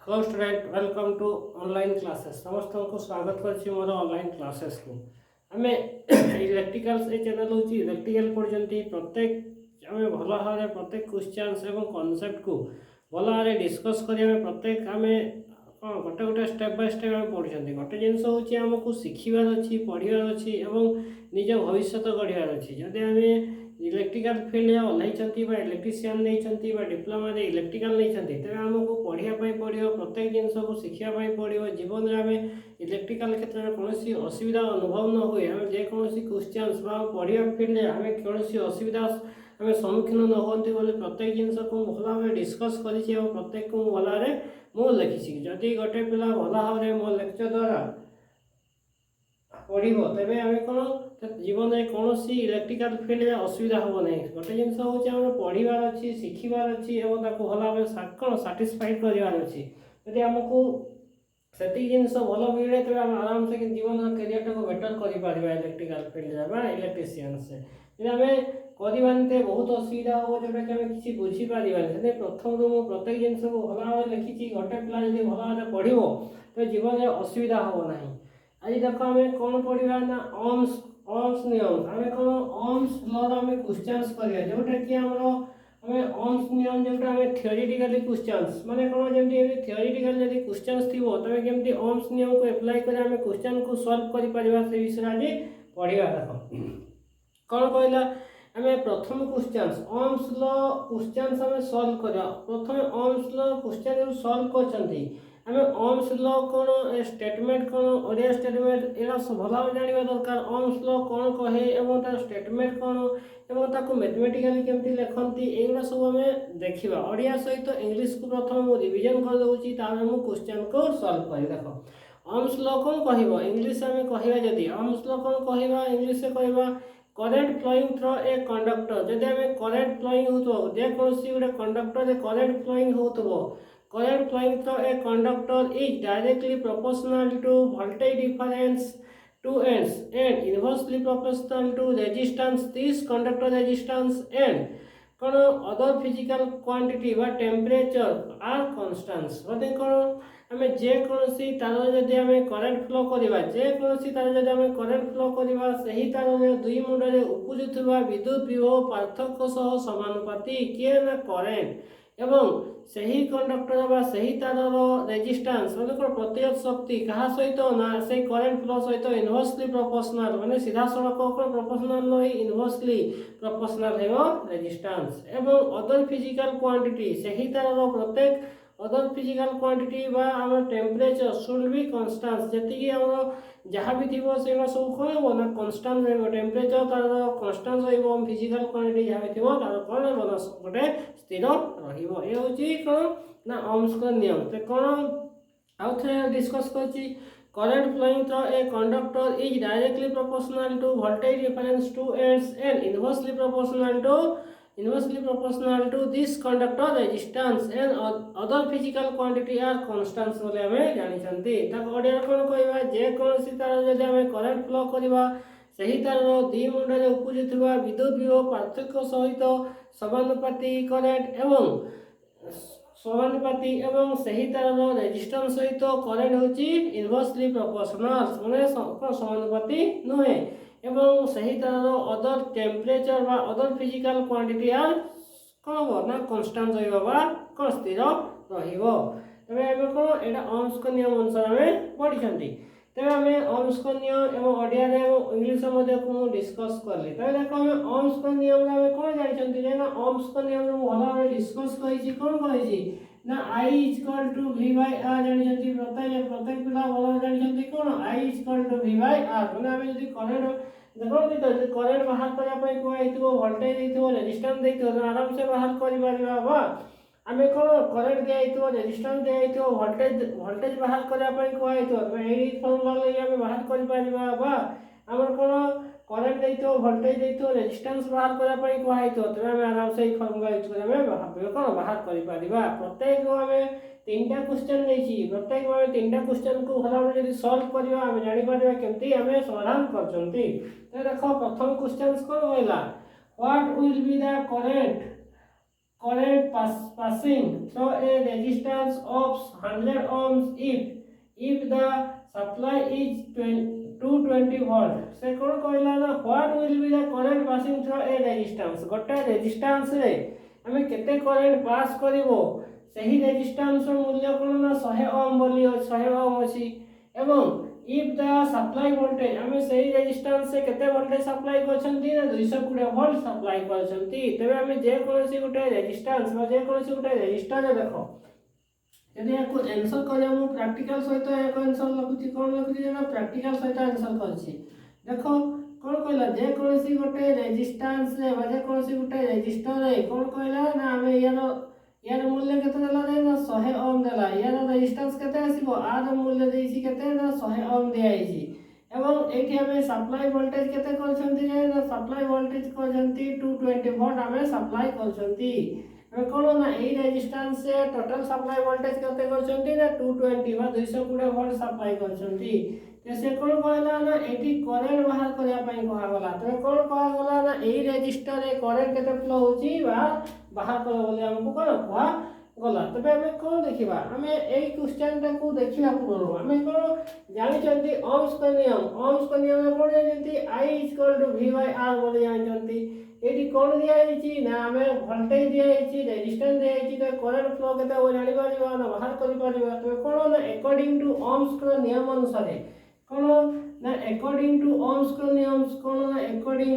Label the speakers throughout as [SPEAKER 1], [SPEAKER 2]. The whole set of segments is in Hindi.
[SPEAKER 1] Hello student, welcome to online classes. समस्त को स्वागत करछि मोर ऑनलाइन क्लासेस को। आमे इलेक्ट्रिकल्स ए चैनल होछि इलेक्ट्रिकल पढजंती प्रत्येक आमे भला हारे प्रत्येक क्वेश्चंस एवं कांसेप्ट को भला हारे डिस्कस करी आमे प्रत्येक आमे गोटे गोटे स्टेप बाय स्टेप आमे पढजंती। गोटे जिंस होछि हमकु शिखिबार अछि, पढिबार अछि एवं निज भविष्य गढ़िबार अछि। जदि आमे इलेक्ट्रिकल फील्ड या ओल्लाइछंती बा इलेक्ट्रिशियन नैछंती बा डिप्लोमा रे इलेक्ट्रिकल नैछंती तेबे हमको पढ़िया पई पड़ियो, प्रत्येक जिंस को शिखिया पई पड़ियो। जीवन रे हमें इलेक्ट्रिकल क्षेत्र में कोनोसी असुविधा अनुभव न होए, हमें जे कोनोसी क्वेश्चंस बा पढ़िया फील्ड रे हमें कोनोसी असुविधा हमें सम्मुखीन न होंती बोले प्रत्येक जिंस को भला भाव डिस्कस करिछि और प्रत्येक को भला रे मो लिखिछि। जदि गोटे पिला भला भाव रे मो लेक्चर द्वारा पढ़िबो तेबे हमें कोन जीवन में कौन इलेक्ट्रिकल फील्ड में असुविधा हम ना। गोटे जिन हूँ पढ़ार अच्छी शिखार अच्छी और भल भाव कौन साटिस्फाइड करार अच्छी। यदि आमको से जिन भल मिले तेज आराम से जीवन कैरियर को बेटर कर इलेक्ट्रिकल फील्ड में इलेक्ट्रिशियन से यदि आम करवानी बहुत असुविधा हम जोटा कि किसी बुझीपार। प्रथम मुझे प्रत्येक जिन को भल भाव लिखी गोटे पिला जब भल भाव पढ़ो तो जीवन में असुविधा हम ना। आज देख आम कौन पढ़ा ना ओम्स ओम्स नियम आम कौन ओम्स लॉ आम क्वेश्चंस करिया जोटा कि हमर हमें ओम्स नियम जोटा हमें थियोरेटिकली क्वेश्चंस माने कौन जमी थियोरेटिकल जब क्वेश्चंस थी तबे केमती ओम्स नियम को अप्लाई कर आम क्वेश्चन को सॉल्व कर परिबा से विषय आज पढ़िया। देख कौन कहला आम प्रथम क्वेश्चंस ओम्स लॉ क्वेश्चंस आम सॉल्व करा। प्रथम ओम्स लॉ क्वेश्चन सॉल्व करछंती आम ओम्स लॉ कौन स्टेटमेंट कौन ओडिया स्टेटमेंट एला सब भला जानिबा दरकार। ओम्स लॉ कौन कहे एवं तार स्टेटमेंट कौन एवं ताको मैथमेटिकली केमती लिखंती एगुला सब हमें देखिबा। ओडिया सहित इंग्लिश को प्रथम मु रिवीजन कर दउची तार हम क्वेश्चन को सॉल्व करी। देखो ओम्स लॉ कौन कहबो इंग्लिश में कहबा जदी ओम्स लॉ कौन कहबा इंग्लिश से कहबा current flowing through a conductor. जदि हमें करंट फ्लोइंग होतो जे कोनसी गुडे कंडक्टर रे करंट फ्लोइंग होतो current flowing through a conductor is directly proportional to voltage difference two ends and inversely proportional to resistance this conductor resistance and कौन other physical quantity बा temperature are constants। मतलब कौन हमें जे कोनसी तार जदि हमें करंट फ्लो करबा जे कोनसी तार जदि हमें करंट फ्लो करबा सही तार रे दुई मुंड रे उपजुथबा विद्युत विभव पार्थक्य सह समानुपाती किए ना करंट एवं सही कंडक्टर बा सही तार रेजिस्टेंस मतलब प्रतिरोध शक्ति कहा सहित ना से करंट फ्लो सहित इनवर्सली प्रोपोर्शनल माने सीधा सड़क को प्रोपोर्शनल नहीं इनवर्सली प्रोपोर्शनल है रेजिस्टेंस एवं अदर फिजिकल क्वांटिटी सही तार प्रत्येक अदर फिजिकल क्वांटिटी बा हमर टेम्परेचर शुड बी कांस्टेंट जति हमर जहाँ भी थी से सब कौन हम ना कन्स्टाट रही टेम्परेचर तार कन्स्टाट रही फिजिकल क्वांटिटी जहाँ भी थी तार कौन हम गोटे स्थिर रही ना ओम्स का नियम तो कौन आउ थे डिस्कस कर current flowing through a conductor is directly proportional to voltage difference to ends and inversely proportional to this conductor resistance and other physical quantity are constants बोले हमें जानी चंती। तक ओडिया कोन कहबा जे कोनसी तार जदि हमें करंट फ्लो करबा सही तार दी मुंड रे उपजुथबा विद्युत विभव पार्थक्य सहित समानुपाती करंट एवं सही तार रेजिस्टेंस सहित करंट होची इनवर्सली प्रोपोर्शनल माने समानुपाती नहे एवं सही तार अदर टेम्परेचर बा अदर फिजिकल क्वांटिटी आर कौन हम ना कन्स्टाट रहा कौन स्थिर रहिबो। तबे एबे कौन एटा ओम्स का नियम अनुसार हमें पढ़ी तेज आम ओम्स का नियम एवं ओडिया एवं इंग्लिश को डिस्कस कली। तबे देखो हमें ओम्स का नियम में कौन जानते ना ओम्स का नियम भल भाव डिस्कस कही कौन कही ना I equal to V by R जानते प्रत्येक पिला भल जानते कौन I equal to V by R मैंने आम जब करंट देखो करंट बाहर करने कहु वोल्टेज रेजिस्टेंस देते आराम से बाहर कर आम कौन करंट दिया रेजिस्टेंस दिया वोल्टेज बाहर करने कहु फर्मुला आम बाहर कर आमर कौन करंट देते वोल्टेज देते रेजिस्टेंस बाहर करने कहु तेज आम आराम से फर्मुला यूज कर कौन बाहर कर प्रत्येक आम तीन टा क्वेश्चन नहीं प्रत्येक आम तीन टा क्वेश्चन को भला भाव सॉल्व करवा आम जापर केमती आम समाधान कर देख प्रथम क्वेश्चन कौन कहला what will be the current current passing through a resistance of 100 ohms if the supply is 220 volt से कौन कहला ना what will be the current passing through a resistance गोटे resistance रे हमें केते current pass करिवो सही resistance रो मूल्य कोन ना 100 ohm बोली 100 ohm अछि एवं if the supply voltage हमें सही resistance से केते voltage supply करछंती ना 220 volt supply करछंती तबे हमें जे कोनसी गोटे resistance बा जे कोनसी गोटे resistor रे देखो यदि याको आंसर करे हम प्रैक्टिकल सहित एक आंसर लखुची कोन लखुची जेना प्रैक्टिकल सहित आंसर करछि देखो कोन कहला जे कोनसी गोटे रेजिस्टेंस रे बजे कोनसी गोटे रेजिस्टर रे कोन कहला ना हमें यार मूल्य केते देला दे ना 100 ओम देला यार रेजिस्टेंस केते आसीबो आर मूल्य देछि केते ना 100 ओम दिया आइछि एवं एठी हमें सप्लाई वोल्टेज केते करछंती जे ना सप्लाई वोल्टेज करछंती 220 वोल्ट हमें सप्लाई करछंती कोन ना ए रेजिस्टेंस से टोटल सप्लाई वोल्टेज केते करछंती ना 220 बा 220 वोल्ट सप्लाई करछंती ते से कोन कहला ना एठी करंट बाहर करिया पई कहा गला तो कोन कहा गला ना ए रेजिस्टर रे करंट केते फ्लो होची बा बाहर कर बोले हमको कोन कहा गला तबे हमें कोन देखिबा हमें एई क्वेश्चन टा को देखिबा पड़ो हमें कोन जानि चंती ओम्स का नियम में कोन जानती I = V/R बोले जानि चंती एठी कोन दिया आइची ना हमें वोल्टेज दिया आइची रेजिस्टेंस दिया आइची तो करंट फ्लो केते हो जानि पारिबा ना बाहर करि पारिबा तो कोन ना अकॉर्डिंग टू ओम्स का नियम अनुसार कोन ना अकॉर्डिंग टू ओम्स का नियम कोन ना अकॉर्डिंग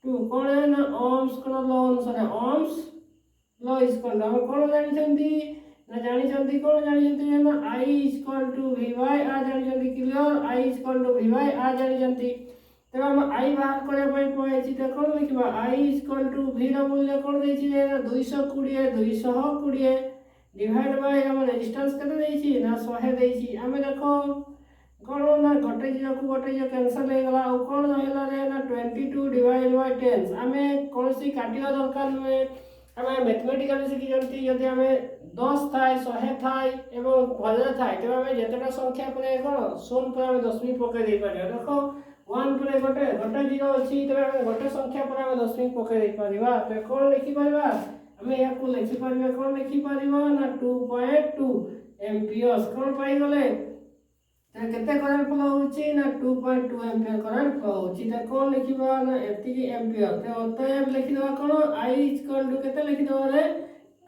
[SPEAKER 1] टू कोन है ना ओम्स का लॉ अनुसार ओम्स लॉ इज कोन हम कोन जानि चंती ना जानि चंती कोन जानि चंती ना I = V/R जानि चंती क्लियर I = V/R जानि चंती तब हम I बाहर करे पई पयछि त कोन लिखबा I = V रो मूल्य कोन देछि ना 220 डिवाइड बाय हम रेजिस्टेंस केते देछि ना 100 देछि हमें देखो कोन ना गोटे जो कैंसिल हे गला और कोन रहला रे ना 22 डिवाइड बाय 10 हमें कोनसी काटिया दरकार में हमें मैथमेटिकली सिखि जंती यदि हमें 10 थाय 100 थाय एवं 1000 थाय तब हमें जतटा संख्या परे कोन शून्य पर हमें 10 पके दे पारियो देखो 1 पर गोटे जीरो अछि तब हमें गोटे संख्या पर हमें 10 पके दे पारिबा तो कोन लिखि पारिबा हमें याको लिखि पारिबा कोन लिखि पारिबा ना 2.2 एम्पियर्स कोन पाई गले केते करंट फ्लो होची ना 2.2 एम्पियर करंट फ्लो होची त कोन लिखिबा ना एति एम्पियर ते अतएव लिखि दवा कोन I = केते लिखि दवा रे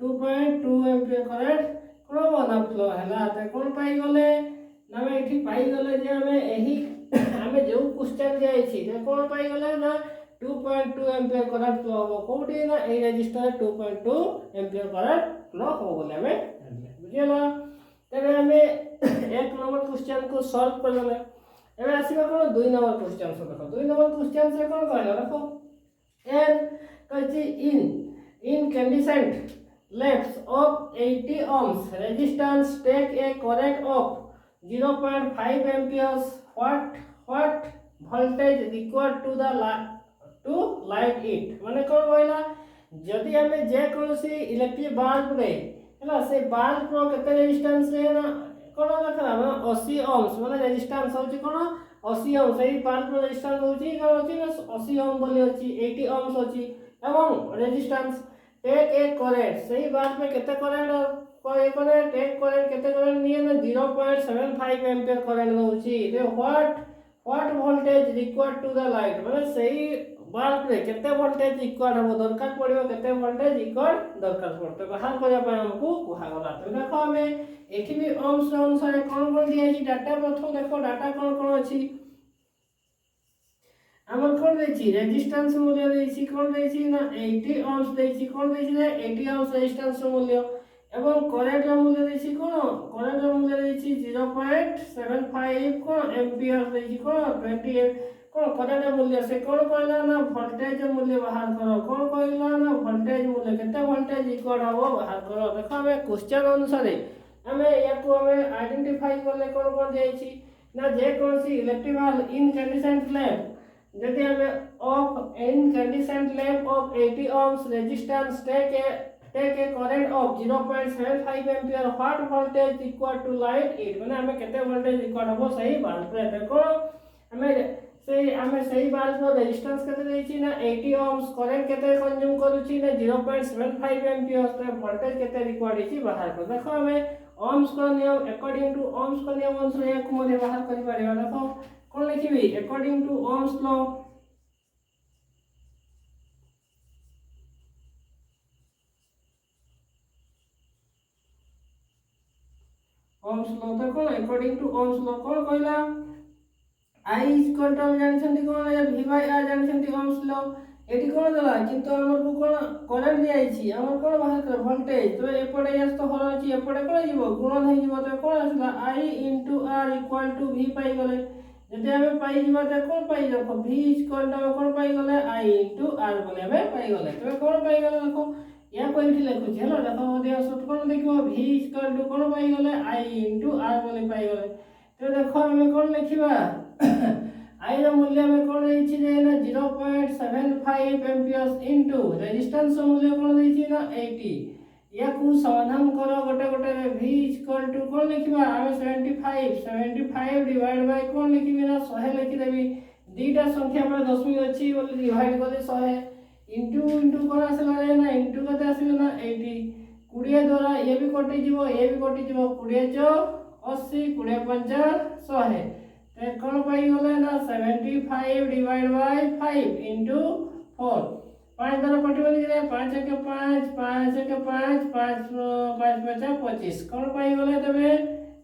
[SPEAKER 1] 2.2 एम्पियर करंट कोन बना फ्लो हला त कोन पाई गले ना हम एठी पाई गले जे हमें एही हमें जो क्वेश्चन दिया छी त कोन पाई गले ना 2.2 एम्पियर करंट फ्लो हो कोठी ना ए रजिस्टर 2.2 एम्पियर करंट फ्लो हो बोले हमें बुझियला तबे हमें एक नंबर क्वेश्चन को सॉल्व कर लेले एबे आसीबा कोन 2 नंबर क्वेश्चन से देखो 2 नंबर क्वेश्चन से कोन कहला देखो N कहछि incandescent lamps of 80 ohms resistance take a current of 0.5 amperes what voltage required to light it माने कोन कहला जदि हमें जे कोनसी इलेक्ट्रिक बल्ब रे हला से बल्ब रो केते रेजिस्टेंस रे ना कोन देखला ना 80 ohms माने रेजिस्टेंस होची कोन 80 ohms सही बल्ब रो रेजिस्टेंस होची कोन होची ना 80 ohm बोली होची 80 ohms होची एवं रेजिस्टेंस टेक ए करंट सही बल्ब में केते करंट कोई करंट टेक करंट केते करंट निये ना 0.75 एम्पियर करंट होची रे what voltage required to the light माने सही बल्ब रे केते वोल्टेज रिक्वायर्ड हो दरकार पड़िबो केते वोल्टेज रिक्वायर्ड दरकार पड़तो बाहर करिया पय हमको कुहा गला तो देखो हमें एठी भी ओम्स अनुसार कोन दिया छी डाटा प्रथम देखो डाटा कोन अछि हमर कोन देछि रेजिस्टेंस मूल्य देछि कोन देछि ना 80 ओम्स देछि कोन देछि ना 80 ओम्स रेजिस्टेंस मूल्य एवं करंट मूल्य देछि कोन करंट मूल्य देछि 0.75 कोन एम्पियर देछि कोन 28 कोन करंट मूल्य से कोन कहला ना वोल्टेज मूल्य बाहर करो कोन कहला ना वोल्टेज मूल्य केते वोल्टेज रिकॉर्ड हो बाहर करो देखो हमें क्वेश्चन अनुसार हमें याको हमें आइडेंटिफाई करले कोन देछि ना जे कोनसी इलेक्ट्रिकल इनकैंडेसेंट लैंप यदि हमें of incandescent lamp of 80 ohms resistance take a current of 0.75 ampere what voltage required to light it माने हमें केते वोल्टेज रिकॉर्ड हो सही बल्ब रे देखो हमें से आमे सही बाल्ब रो रेजिस्टेंस केते देछि ना 80 ओम्स, करंट केते कंज्यूम करूछि ना 0.75 एम्पियर्स, तो वोल्टेज केते रिक्वायर्ड अछि बाहर कर। देखो हमें ओम्स को नियम अकॉर्डिंग टू ओम्स को नियम अनुसार या को मध्ये बाहर करि पारिबा। देखो कोन लिखिबी according to Ohm's law, Ohm's law तो कोन अकॉर्डिंग टू ओम्स लॉ कोन कहला I इज इक्वल टू जानछंती कोन है v बाय r जानछंती ओम्स लॉ। एटी कोन दला किंतु हमर को कोन करंट दिया छि हमर कोन बाहर कर वोल्टेज, तो एपडे यस तो हर छि एपडे कोन जीवो गुणन हे जीवो, तो कोन आसला I * r equal to v पाई गले। जदि हमें पाई जीवो त कोन पाई देखो v इज इक्वल टू कोन पाई गले I * r बोले हमें पाई गले। तो कोन पाई गले देखो या कोइ इठी लिखु छी हला देखो ओदे सत कोन देखो v इज इक्वल टू कोन पाई गले I * r बोले पाई गले। तो देखो हमें कोन लिखिबा I ର मूल्य में कोन देछि जे ना 0.75 एम्पियर्स इनटू रेजिस्टेंस मूल्य कोन देछि ना 80। या को समाधान करो गोटे गोटे रे v इक्वल टू कोन लिखिबा हमें 75 डिवाइड बाय कोन लिखिबी ना 100 लिखि देबी। दीटा संख्या में दशमिक अछि बोली डिवाइड करले 100 इनटू कोन आसला रे ना इनटू कते आसीबे ना 80। 20 द्वारा ये भी कटि जीवो ये भी कटि जीवो 20 * 80 20 * 50 100। तो कौन पाई गले ना 75 डिवाइड बाय 5 इनटू 4। 5 द्वारा कटिबनी रे 5 के 5 5 के 5 5 5 50 25 कौन पाई गले तबे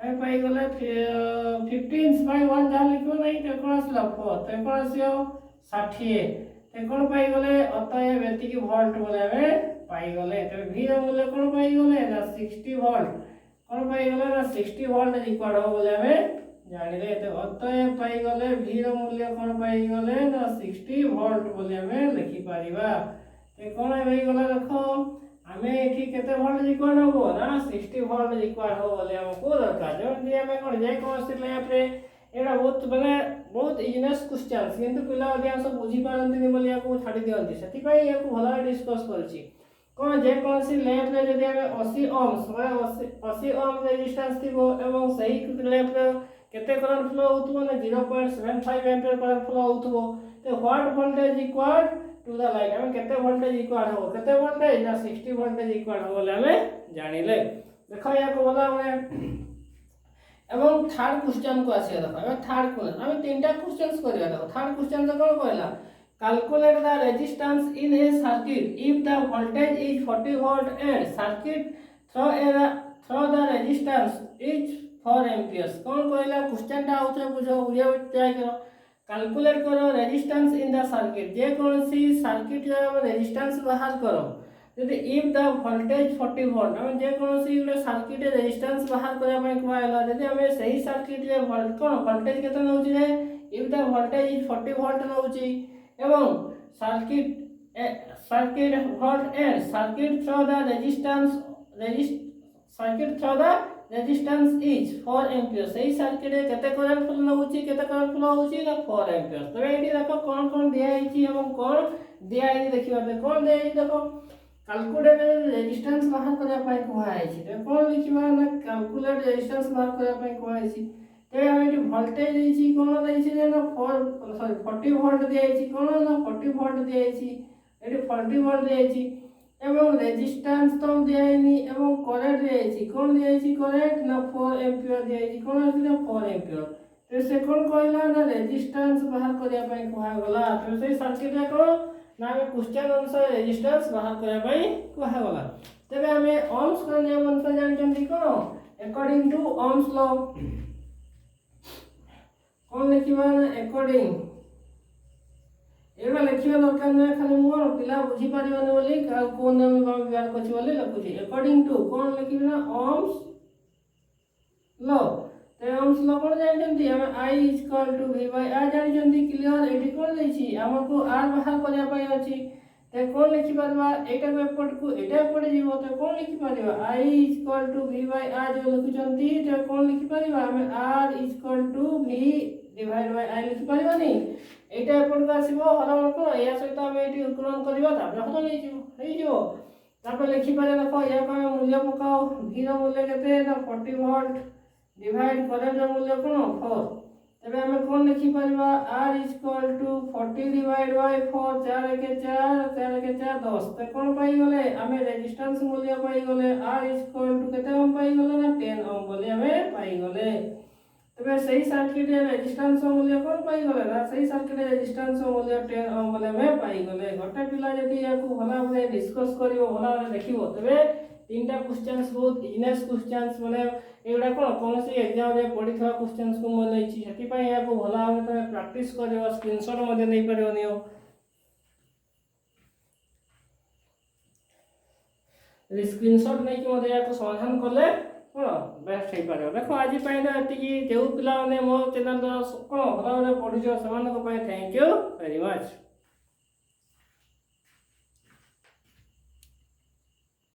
[SPEAKER 1] हम पाई गले 15 बाय 1 जा लिखो नहीं तो कौन आसला 4 तो कौन आसियो 60। तो कौन पाई गले अतएव एति की वोल्ट बोले हमें पाई गले। तो v ର मूल्य कौन पाई गले ना 60 वोल्ट कौन पाई गले ना 60 वोल्ट रिक्वायर्ड हो बोले हमें जानिले। तो अतएव पाई गले v ର मूल्य कोन पाई गले ना 60 वोल्ट बोले हमें लिखि पारिबा। ते कोन होई गला देखो हमें एठी केते वोल्ट रिक्वायर्ड हो ना 60 वोल्ट रिक्वायर्ड हो बोले हमको दरकार। जो जे हमें कोन जे कोन से लैप रे एडा बहुत इजनेस क्वेश्चन किंतु पिला अधिकांश बुझी पारंती नि बोलिया को छाडी दियंती, सेति पई या को भला डिस्कस करछि। कोन जे कोन से लैप रे जदि हमें 80 ओम्स 80 ओम रेजिस्टेंस थिबो एवं सही लैप रे केते करंट फ्लो होतबो ना 0.75 एम्पियर करंट फ्लो होतबो। तो what voltage equal to the line हमें केते वोल्टेज इक्वल हो केते वोल्टेज ना 60 वोल्टेज इक्वल हो बोले हमें जानिले। देखो या को बोला हमें एवं थर्ड क्वेश्चन को आसी देखो हमें थर्ड को हमें तीनटा क्वेश्चंस करिया। देखो थर्ड क्वेश्चन से कोन कहला calculate the resistance in a circuit if the voltage is 40 volt and circuit through the resistance is 4 amperes. कौन कहला क्वेश्चन टा आउछ बुझो उड़िया ट्राई करो। कैलकुलेट करो रेजिस्टेंस इन द सर्किट जे कौन सी सर्किट रे रेजिस्टेंस बाहर करो यदि इफ द वोल्टेज 40 वोल्ट हम जे कौन सी उडे सर्किट रे रेजिस्टेंस बाहर करबा पय कहला यदि हमें सही सर्किट रे वोल्ट कोन वोल्टेज केते नउची रे if the voltage is 40 volt नउची एवं circuit volt and circuit through the resistance is 4 ampere. सही सर्किट रे केते करंट फ्लो नउची केते करंट फ्लो होउची ना 4 एम्पियर। तो एठी देखो कोन कोन दिया हिची एवं कोन दिया हिची देखिबा ते कोन दिया हिची देखो कैलकुलेट रेजिस्टेंस बाहर करबा पय कहआ हिची। तो कोन लिखिबा ना कैलकुलेट रेजिस्टेंस बाहर करबा पय कहआ हिची। तो हम एठी वोल्टेज हिची कोन देइची ना 40 वोल्ट दिया हिची कोन ना 40 वोल्ट दिया हिची एठी 40 वोल्ट दिया हिची एवं रेजिस्टेंस तो दिया हिनी एवं करंट दिया हिची कोन दिया हिची करंट ना 4 एम्पियर दिया हिची कोन आसी 4 एम्पियर। तो से कोन कहला ना रेजिस्टेंस बाहर करबा पय कहआ गला। तो से सर्किट रे को ना हमें क्वेश्चन अनुसार रेजिस्टेंस बाहर करबा पय कहआ गला। तबे हमें ओम्स का नियम अनुसार जान जंदी को अकॉर्डिंग टू ओम्स लॉ कोन लिखिबा ना अकॉर्डिंग एबा लिखिबा दरकार ना खाली मोर पिला बुझी पारिबने बोली कोन नाम व्यवहार करछि बोली लिखुछि अकॉर्डिंग टू कोन लिखिबा ना ओम्स लॉ। तो ओम्स लॉ कोन जान जंदी हम I = v / r जान जंदी क्लियर। एठी कोन देछि हमको r बाहर करया पय अछि ते कोन लिखि परबा एटा को एपट को एटा एपट जीवो तो कोन लिखि परबा I = v / r जो लिखु जंदी तो कोन लिखि परबा हम r = v divide by I लिखि परबा नहीं एटा एपट का आसीबो हरम को या सहित हम एटी गुणन करबा तापर हरम नै जीवो हेइ जीवो तापर लिखि पारे देखो या को मूल्य पकाओ v रो मूल्य केते ना 40 वोल्ट डिवाइड करंट रो मूल्य कोन 4 तेरे आम कौन लिखिपर R equal to 40 divide by 4 4 1 4 4 1 4 10 तो कौन पाई गले आम रेजिस्टेंस मूल्य पाई गले आर इक्वल टू केते ओम पाई गले ना 10 ओम बोली आम पाई गले तेरे सही सर्किट रेजिस्टेंस मूल्य कौन पाई गले ना सही सर्किट रेजिस्टेंस मूल्य 10 ओम बोली आम पाई गले गोटे पिला जदी याकू भला भाबे डिस्कस करिवो भला भाबे देखिवो तेरे तीनटा क्वेश्चंस बहुत इजनेस क्वेश्चंस माने एगुड़ा कौन कौन सी एग्जाम रे पड़ी था क्वेश्चंस को मन लेछि सेति पई याको भला भाबे तमे प्रैक्टिस करियो स्क्रीनशॉट मध्ये नै परियोनियो स्क्रीनशॉट नै कि मध्ये याको समाधान करले कौन बेस्ट हे पारे देखो आज पई तो एति कि जेउ पिला माने मो चैनल कोन भला भाबे पढिजो समान को पई थैंक यू वेरी मच।